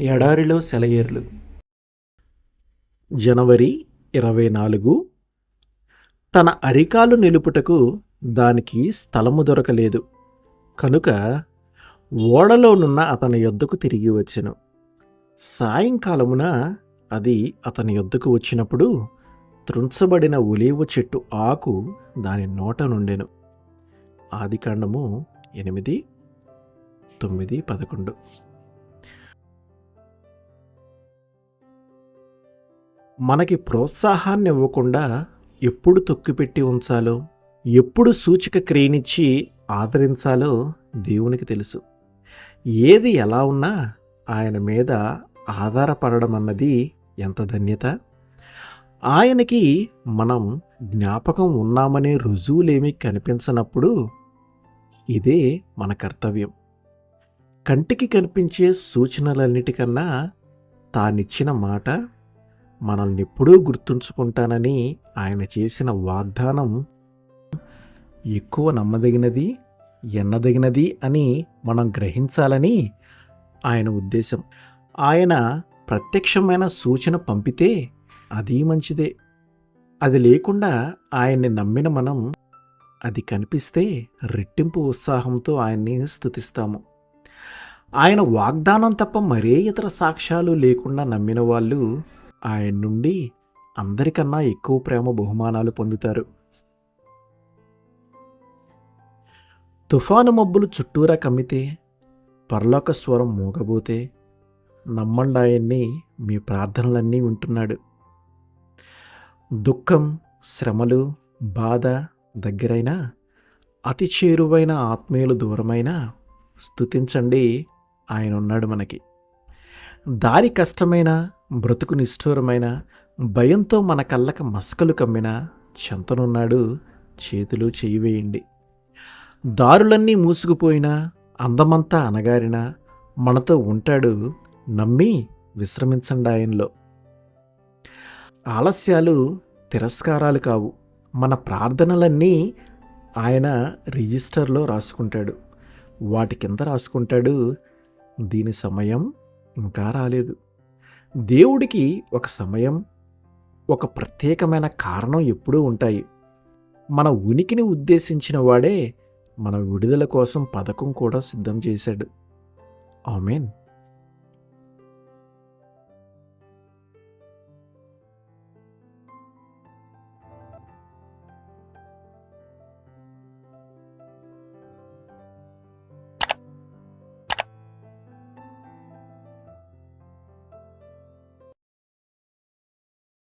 ఎడారిలో సెలయేర్లు. జనవరి 24. తన అరికాలు నిలుపుటకు దానికి స్థలము దొరకలేదు కనుక ఓడలోనున్న అతని యొద్దకు తిరిగి వచ్చెను. సాయంకాలమున అది అతని యొద్దకు వచ్చినప్పుడు త్రుంచబడిన ఒలీవ చెట్టు ఆకు దాని నోట నుండెను. ఆదికాండము 8, 9, 11. మనకి ప్రోత్సాహాన్ని ఇవ్వకుండా ఎప్పుడు తొక్కిపెట్టి ఉంచాలో, ఎప్పుడు సూచిక క్రియనిచ్చి ఆదరించాలో దేవునికి తెలుసు. ఏది ఎలా ఉన్నా ఆయన మీద ఆధారపడడం అన్నది ఎంత ధన్యత. ఆయనకి మనం జ్ఞాపకం ఉన్నామనే రుజువులేమీ కనిపించనప్పుడు ఇదే మన కర్తవ్యం. కంటికి కనిపించే సూచనలన్నిటికన్నా తానిచ్చిన మాట, మనల్ని ఎప్పుడూ గుర్తుంచుకుంటానని ఆయన చేసిన వాగ్దానం ఎక్కువ నమ్మదగినది, ఎన్నదగినది అని మనం గ్రహించాలని ఆయన ఉద్దేశం. ఆయన ప్రత్యక్షమైన సూచన పంపితే అది మంచిదే. అది లేకుండా ఆయన్ని నమ్మిన మనం అది కనిపిస్తే రెట్టింపు ఉత్సాహంతో ఆయన్ని స్తుతిస్తాము. ఆయన వాగ్దానం తప్ప మరే ఇతర సాక్ష్యాలు లేకుండా నమ్మిన వాళ్ళు ఆయన నుండి అందరికన్నా ఎక్కువ ప్రేమ బహుమానాలు పొందుతారు. తుఫాను మబ్బులు చుట్టూరా కమ్మితే, పరలోక స్వరం మోగబోతే నమ్మండి, ఆయన్ని మీ ప్రార్థనలన్నీ వింటున్నాడు. దుఃఖం, శ్రమలు, బాధ దగ్గరైనా, అతి చేరువైన ఆత్మీయులు దూరమైనా స్తుతించండి, ఆయన ఉన్నాడు మనకి. దారి కష్టమైన, బ్రతుకు నిష్ఠూరమైన, భయంతో మన కళ్ళకి మస్కలు కమ్మిన చెంతనున్నాడు, చేతులు చేయి వేయండి. దారులన్నీ మూసుకుపోయినా, అందమంతా అనగారిన మనతో ఉంటాడు, నమ్మి విశ్రమించండి ఆయనలో. ఆలస్యాలు తిరస్కారాలు కావు. మన ప్రార్థనలన్నీ ఆయన రిజిస్టర్లో రాసుకుంటాడు. వాటి కింద రాసుకుంటాడు, దీని సమయం ఇంకా రాలేదు. దేవుడికి ఒక సమయం, ఒక ప్రత్యేకమైన కారణం ఎప్పుడూ ఉంటాయి. మన ఉనికిని ఉద్దేశించిన వాడే మన విడుదల కోసం పథకం కూడా సిద్ధం చేశాడు. ఆమేన్.